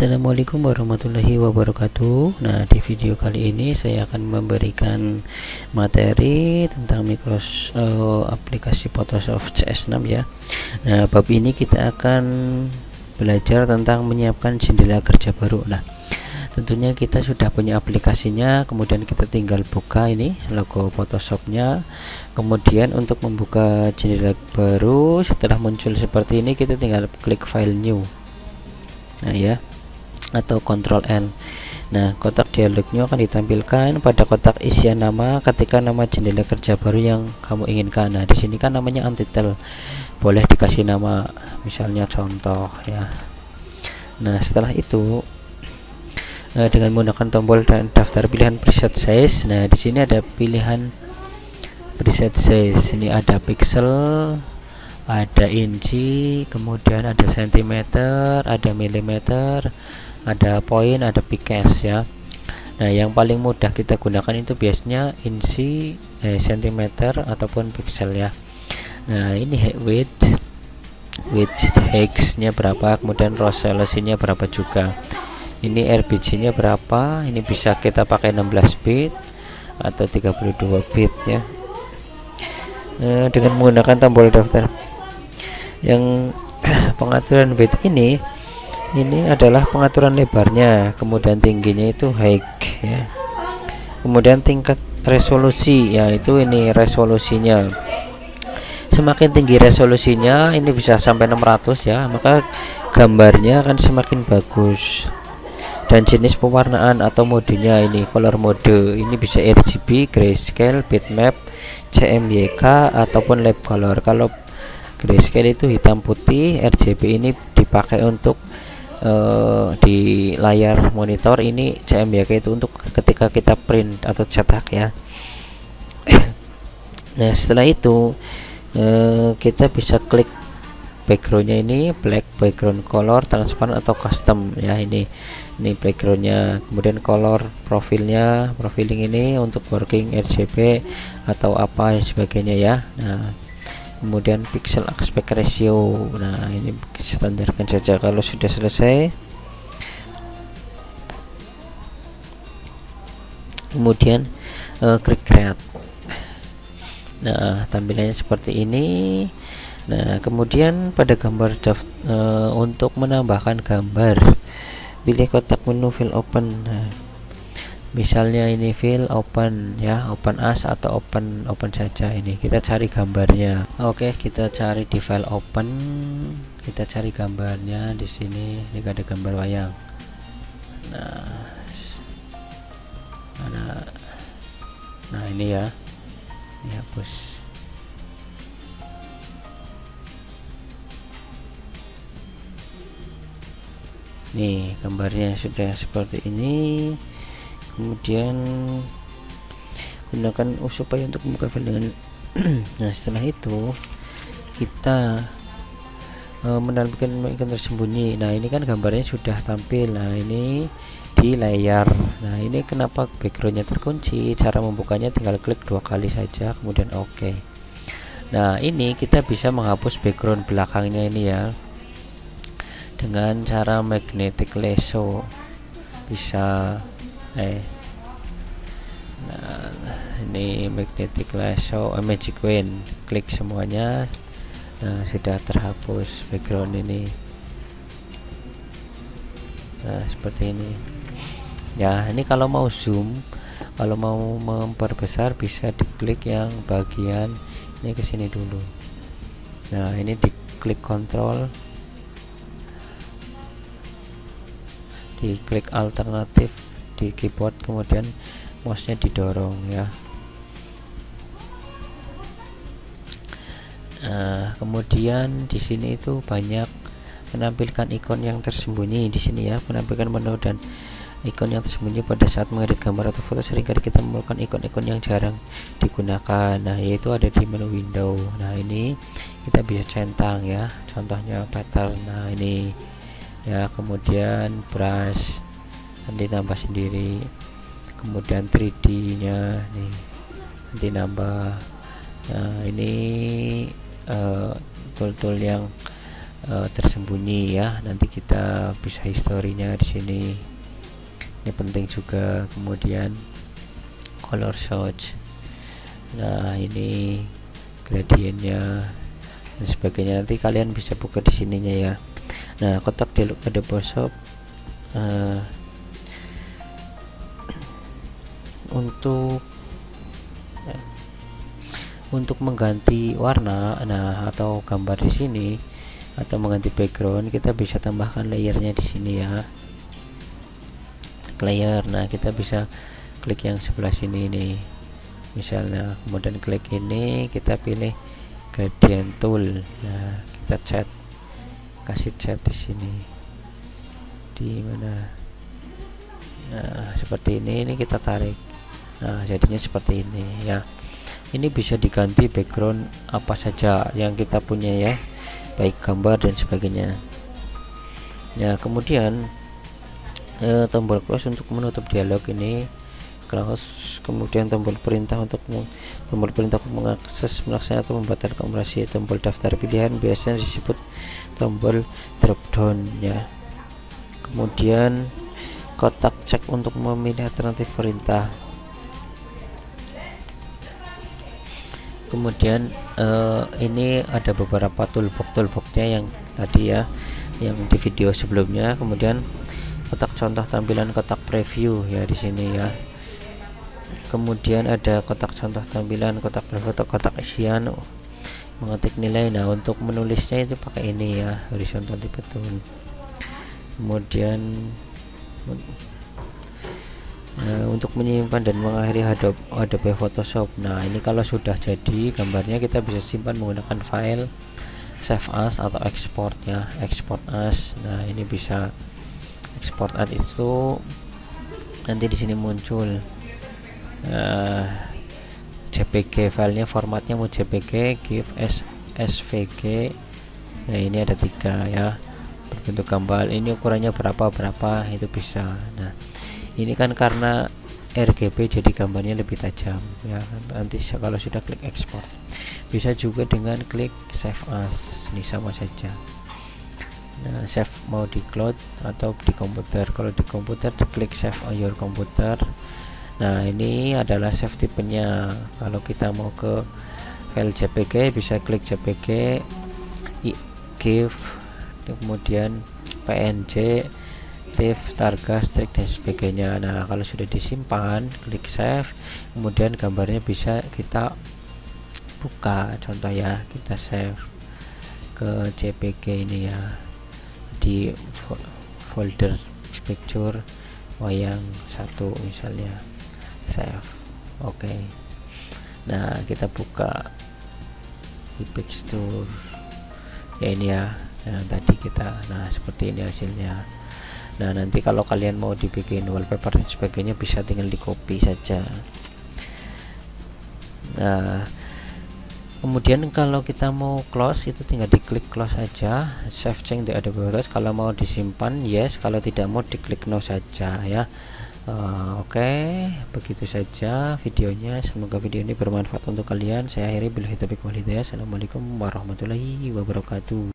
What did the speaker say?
Assalamualaikum warahmatullahi wabarakatuh. Nah, di video kali ini saya akan memberikan materi tentang aplikasi Photoshop CS6 ya. Nah, bab ini kita akan belajar tentang menyiapkan jendela kerja baru. Nah, tentunya kita sudah punya aplikasinya, kemudian kita tinggal buka ini logo Photoshopnya. Kemudian untuk membuka jendela baru, setelah muncul seperti ini kita tinggal klik file new. Nah ya, atau Ctrl N. Nah, kotak dialognya akan ditampilkan. Pada kotak isian nama, ketika nama jendela kerja baru yang kamu inginkan. Nah, di sini kan namanya untitled, boleh dikasih nama misalnya contoh ya. Nah, setelah itu dengan menggunakan tombol dan daftar pilihan preset size. Nah, di sini ada pilihan preset size. Ini ada pixel, ada inci, kemudian ada sentimeter, ada milimeter, ada poin, ada pixels ya. Nah, yang paling mudah kita gunakan itu biasanya inci, sentimeter ataupun pixel ya. Nah, ini width hex nya berapa, kemudian resolusinya berapa juga. Ini RGB nya berapa, ini bisa kita pakai 16 bit atau 32 bit ya. Dengan menggunakan tombol daftar yang pengaturan width ini adalah pengaturan lebarnya, kemudian tingginya itu height ya, kemudian tingkat resolusi yaitu ini resolusinya. Semakin tinggi resolusinya, ini bisa sampai 600 ya, maka gambarnya akan semakin bagus. Dan jenis pewarnaan atau modenya ini color mode, ini bisa RGB, grayscale, bitmap, CMYK ataupun lab color. Kalau grayscale itu hitam putih, RGB ini dipakai untuk di layar monitor, ini CMYK itu untuk ketika kita print atau cetak ya. Nah, setelah itu kita bisa klik backgroundnya, ini black background, color, transparent atau custom ya. Ini backgroundnya, kemudian color profilnya, profiling ini untuk working RGB atau apa dan sebagainya ya. Nah, kemudian pixel aspect ratio, nah ini standarkan saja. Kalau sudah selesai, kemudian klik create. Nah, tampilannya seperti ini. Nah, kemudian pada gambar untuk menambahkan gambar, pilih kotak menu file open. Nah, misalnya ini file open ya, open as atau open saja. Ini kita cari gambarnya. Oke, kita cari di file open, kita cari gambarnya di sini. Ini ada gambar wayang. Nah ini ya, ini hapus. Nih gambarnya sudah seperti ini. Kemudian gunakan supaya untuk membuka file dengan nah, setelah itu kita menampilkan ikon tersembunyi. Nah, ini kan gambarnya sudah tampil. Nah, ini di layar. Nah, ini kenapa backgroundnya terkunci, cara membukanya tinggal klik 2 kali saja, kemudian oke. Nah, ini kita bisa menghapus background belakangnya ini ya, dengan cara magnetic lasso bisa nah, ini magnetic lasso, magic wand, klik semuanya. Nah, sudah terhapus background ini. Nah, seperti ini ya. Ini kalau mau zoom, kalau mau memperbesar, bisa diklik yang bagian ini ke sini dulu. Nah, ini diklik kontrol, diklik alternatif di keyboard, kemudian mouse-nya didorong ya. Nah, kemudian di sini itu banyak menampilkan ikon yang tersembunyi di sini ya, menampilkan menu dan ikon yang tersembunyi pada saat mengedit gambar atau foto. Seringkali kita menemukan ikon-ikon yang jarang digunakan. Nah, yaitu ada di menu window. Nah, ini kita bisa centang ya, contohnya pattern. Nah, ini ya, kemudian brush nanti nambah sendiri, kemudian 3D nya nih nanti nambah. Nah, ini tool-tool yang tersembunyi ya. Nanti kita bisa historinya di sini, ini penting juga. Kemudian color swatch, nah ini gradiennya dan sebagainya, nanti kalian bisa buka di sininya ya. Nah, kotak dialog ada Photoshop untuk mengganti warna atau gambar di sini, atau mengganti background, kita bisa tambahkan layernya di sini ya, layer. Nah, kita bisa klik yang sebelah sini nih misalnya, kemudian klik ini, kita pilih gradient tool. Nah, kita kasih cat di sini, di mana, nah seperti ini kita tarik, nah jadinya seperti ini ya. Ini bisa diganti background apa saja yang kita punya ya, baik gambar dan sebagainya. Ya, kemudian tombol close untuk menutup dialog ini, close. Kemudian tombol perintah untuk mengakses, melaksanakan atau membatalkan operasi. Tombol daftar pilihan biasanya disebut tombol drop down ya. Kemudian kotak cek untuk memilih alternatif perintah. Kemudian ini ada beberapa toolboxnya yang tadi ya, yang di video sebelumnya. Kemudian kotak contoh tampilan, kotak preview ya di sini ya. Kemudian ada kotak contoh tampilan, kotak preview atau kotak isian, mengetik nilai. Nah, untuk menulisnya itu pakai ini ya, horizontal type tool. Kemudian untuk menyimpan dan mengakhiri Adobe Photoshop. Nah, ini kalau sudah jadi gambarnya, kita bisa simpan menggunakan file save as atau export ya, export as. Nah, ini bisa export as itu nanti di sini muncul JPG filenya, formatnya mau JPG, GIF, SVG. Nah, ini ada 3 ya, berbentuk gambar. Ini ukurannya berapa itu bisa. Nah, ini kan karena RGB jadi gambarnya lebih tajam ya. Nanti kalau sudah klik export, bisa juga dengan klik save as, ini sama saja. Nah, save mau di cloud atau di komputer. Kalau di komputer klik save on your computer. Nah, ini adalah save tipenya. Kalau kita mau ke file JPG, bisa klik JPG, GIF, kemudian PNG, TIFF, Targa, Strik dan sebagainya. Nah, kalau sudah disimpan, klik save, kemudian gambarnya bisa kita buka. Contoh ya, kita save ke JPG ini ya, di folder picture wayang 1 misalnya, save. Oke. Nah, kita buka di picture ya, ini ya yang tadi kita. Nah, seperti ini hasilnya. Nah, nanti kalau kalian mau dibikin wallpaper dan sebagainya, bisa tinggal di copy saja. Nah, kemudian kalau kita mau close, itu tinggal diklik close saja, save change di Adobe Photos. Kalau mau disimpan yes, kalau tidak mau diklik no saja ya. Oke, begitu saja videonya. Semoga video ini bermanfaat untuk kalian. Saya akhiri, billahi taufiq wal hidayah. Assalamualaikum warahmatullahi wabarakatuh.